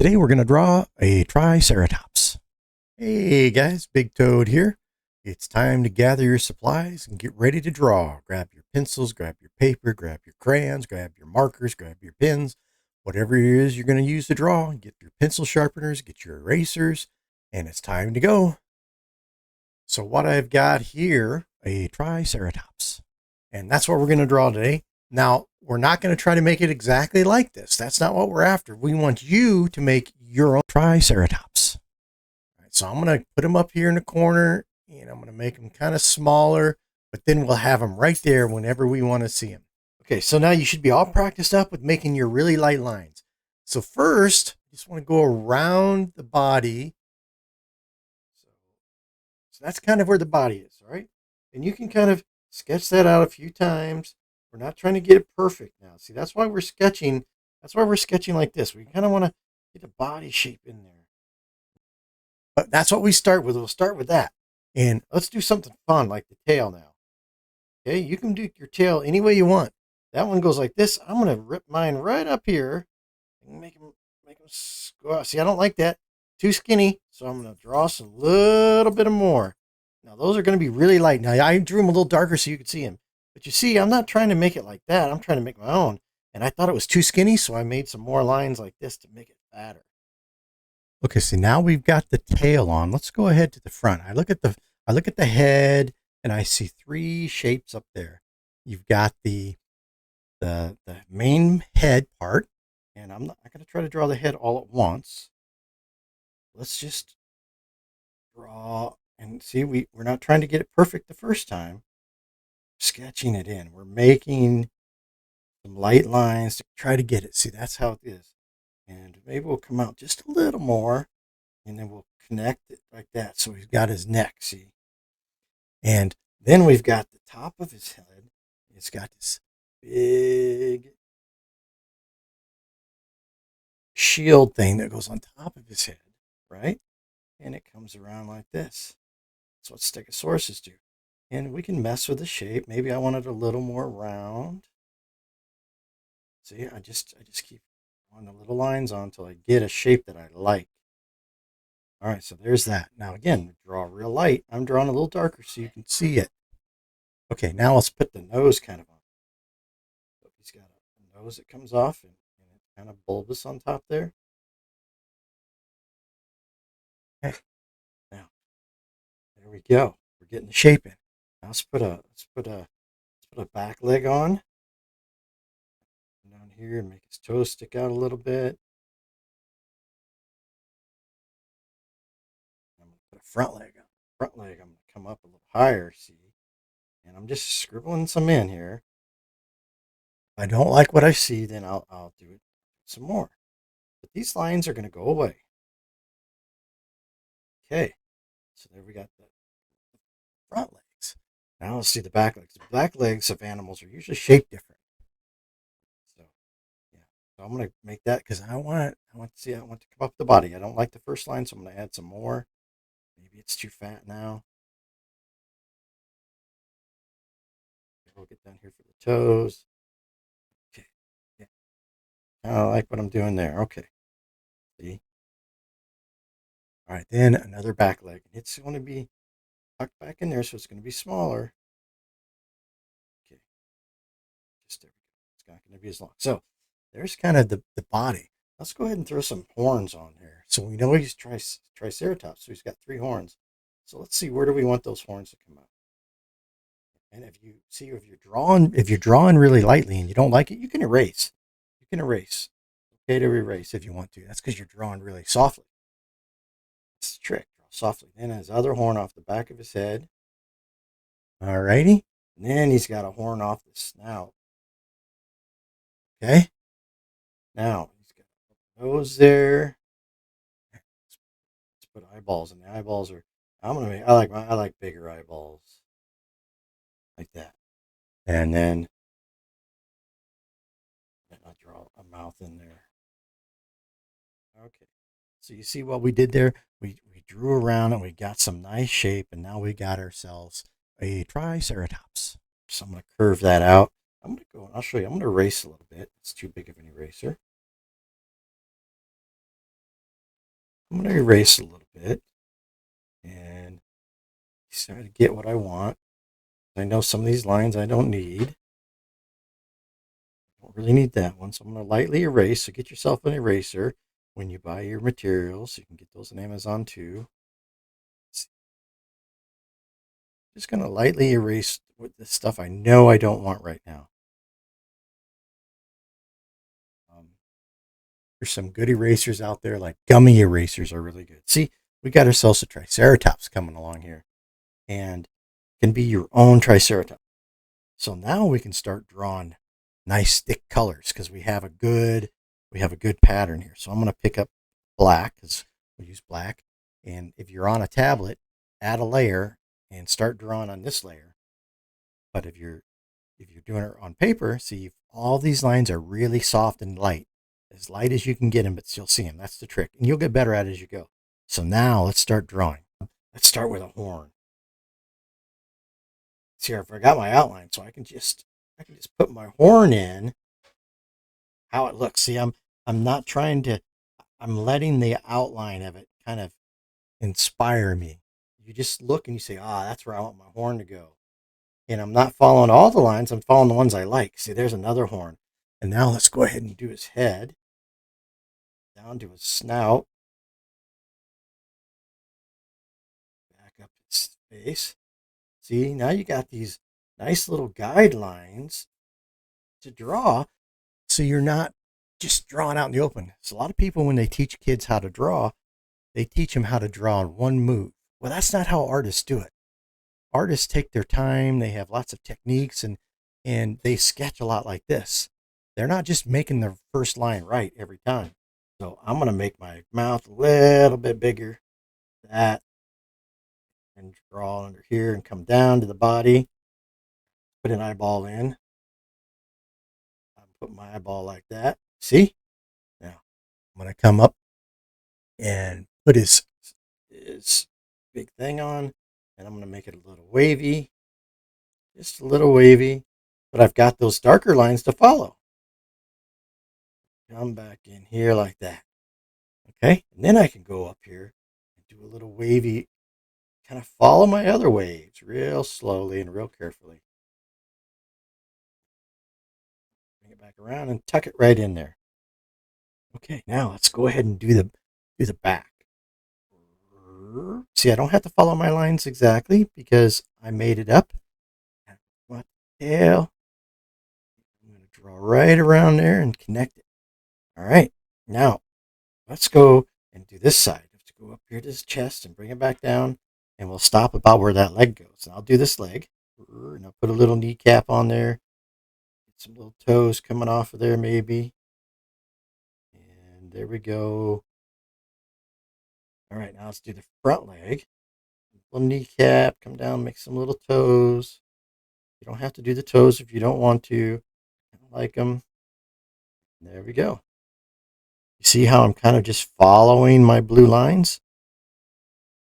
Today we're going to draw a Triceratops. Hey guys, Big Toad here. It's time to gather your supplies and get ready to draw. Grab your pencils, grab your paper, grab your crayons, grab your markers, grab your pens, whatever it is you're going to use to draw. Get your pencil sharpeners, get your erasers, and it's time to go. So what I've got here, a Triceratops. And that's what we're going to draw today. Now, we're not going to try to make it exactly like this. That's not what we're after. We want you to make your own Triceratops. All right, so I'm going to put them up here in the corner, and I'm going to make them kind of smaller, but then we'll have them right there whenever we want to see them. Okay, so now you should be all practiced up with making your really light lines. So first, you just want to go around the body. So that's kind of where the body is, all right? And you can kind of sketch that out a few times. We're not trying to get it perfect now. See, that's why we're sketching. That's why we're sketching like this. We kind of want to get a body shape in there. But that's what we start with. We'll start with that. And let's do something fun like the tail now. Okay, you can do your tail any way you want. That one goes like this. I'm going to rip mine right up here and make them go out. See, I don't like that. Too skinny. So I'm going to draw some little bit of more. Now, those are going to be really light. Now, I drew them a little darker so you could see them. But you see, I'm not trying to make it like that. I'm trying to make my own. And I thought it was too skinny, so I made some more lines like this to make it fatter. Okay, so now we've got the tail on. Let's go ahead to the front. I look at the head, and I see three shapes up there. You've got the main head part, and I'm not going to try to draw the head all at once. Let's just draw and see. We're not trying to get it perfect the first time. Sketching it in. We're making some light lines to try to get it. See, that's how it is. And maybe we'll come out just a little more, and then we'll connect it like that. So he's got his neck, see? And then we've got the top of his head. It's got this big shield thing that goes on top of his head, right? And it comes around like this. That's what stegosauruses do. And we can mess with the shape. Maybe I want it a little more round. See, I just keep on the little lines on until I get a shape that I like. All right, so there's that. Now again, draw real light. I'm drawing a little darker so you can see it. Okay, now let's put the nose kind of on. So he's got a nose that comes off and it's kind of bulbous on top there. Okay, now there we go. We're getting the shape in. Now let's put a back leg on down here and make his toes stick out a little bit. I'm going to put a front leg on. Front leg, I'm going to come up a little higher, see? And I'm just scribbling some in here. If I don't like what I see, then I'll do it some more. But these lines are going to go away. Okay, so there we got the front legs. Now let's see the back legs. The back legs of animals are usually shaped different. So yeah, so I'm going to make that because I want to come up the body. I don't like the first line, so I'm going to add some more. Maybe it's too fat now. We'll get down here for the toes. Okay, yeah, I like what I'm doing there. Okay, see. All right, then another back leg. It's going to be tucked back in there, so it's going to be smaller. Okay, just there we go. It's not going to be as long. So there's kind of the body. Let's go ahead and throw some horns on there. So we know he's Triceratops, so he's got three horns. So let's see, where do we want those horns to come out? And if you're drawing really lightly and you don't like it, you can erase. You can erase. Okay to erase if you want to. That's because you're drawing really softly. That's the trick. Draw softly. Then his other horn off the back of his head. Alrighty. And then he's got a horn off the snout. Okay. Now he's got a nose there. Let's put eyeballs, and the eyeballs are. I like bigger eyeballs, like that. And then I draw a mouth in there. Okay. So you see what we did there? We drew around and we got some nice shape, and now we got ourselves a Triceratops. So I'm going to curve that out. I'm going to go and I'll show you. I'm going to erase a little bit. It's too big of an eraser. I'm going to erase a little bit and start to get what I want. I know some of these lines I don't need. Don't really need that one, so I'm going to lightly erase. So get yourself an eraser when you buy your materials. You can get those on Amazon too. Just going to lightly erase with the stuff I know I don't want right now. There's some good erasers out there, like gummy erasers are really good. See, we got ourselves a Triceratops coming along here, and can be your own Triceratops. So now we can start drawing nice thick colors because we have a good pattern here. So I'm going to pick up black because we use black. And if you're on a tablet, add a layer and start drawing on this layer. But if you're doing it on paper, see all these lines are really soft and light as you can get them, but you'll see them. That's the trick, and you'll get better at it as you go. So now let's start drawing. Let's start with a horn. See, I forgot my outline, so I can just put my horn in. How it looks. See, I'm not trying to. I'm letting the outline of it kind of inspire me. You just look and you say, that's where I want my horn to go. And I'm not following all the lines. I'm following the ones I like. See, there's another horn. And now let's go ahead and do his head down to his snout, back up his face. See, now you got these nice little guidelines to draw, so you're not just drawing out in the open. So a lot of people, when they teach kids how to draw, they teach them how to draw in one move. Well, that's not how artists do it. Artists take their time. They have lots of techniques, and they sketch a lot like this. They're not just making their first line right every time. So I'm going to make my mouth a little bit bigger. That, and draw under here and come down to the body. Put an eyeball in. Put my eyeball like that. See? Now I'm going to come up and put his big thing on, and I'm going to make it a little wavy. Just a little wavy. But I've got those darker lines to follow. Come back in here like that. Okay? And then I can go up here and do a little wavy, kind of follow my other waves real slowly and real carefully. Bring it back around and tuck it right in there. Okay, now let's go ahead and do the back. See, I don't have to follow my lines exactly because I made it up. My tail. I'm going to draw right around there and connect it. All right, now let's go and do this side. Let's go up here to his chest and bring it back down, and we'll stop about where that leg goes. And I'll do this leg, and I'll put a little kneecap on there. Get some little toes coming off of there maybe. And there we go. All right, now let's do the front leg. Little kneecap, come down, make some little toes. You don't have to do the toes if you don't want to. I don't like them. There we go. You see how I'm kind of just following my blue lines?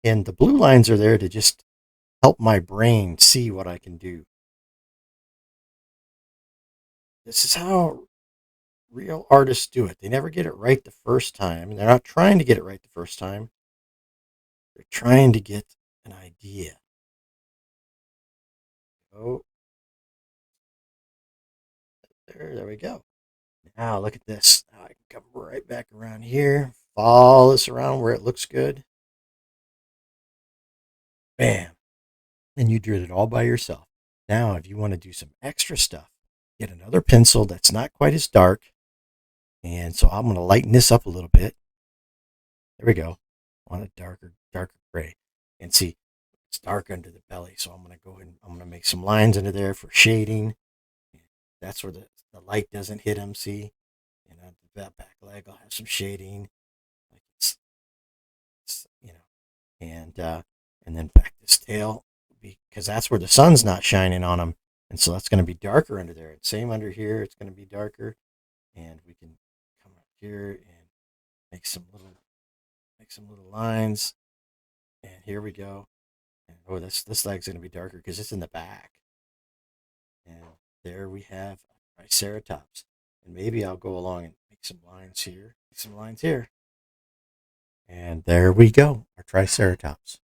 And the blue lines are there to just help my brain see what I can do. This is how real artists do it. They never get it right the first time. They're not trying to get it right the first time. They're trying to get an idea. Oh, there we go. Now look at this. Now I can come right back around here, follow this around where it looks good. Bam. And you did it all by yourself. Now, if you want to do some extra stuff, get another pencil that's not quite as dark. And so I'm going to lighten this up a little bit. There we go. I want a darker gray. And see, it's dark under the belly. So I'm going to go ahead and I'm going to make some lines under there for shading. That's where the light doesn't hit them. See? And on the back leg, I'll have some shading. Like and then back this tail because that's where the sun's not shining on them, and so that's going to be darker under there. And same under here, it's going to be darker, and we can come up here and make some little lines. And here we go. And this leg's going to be darker because it's in the back. And there we have Triceratops. And maybe I'll go along and make some lines here. And there we go, our Triceratops.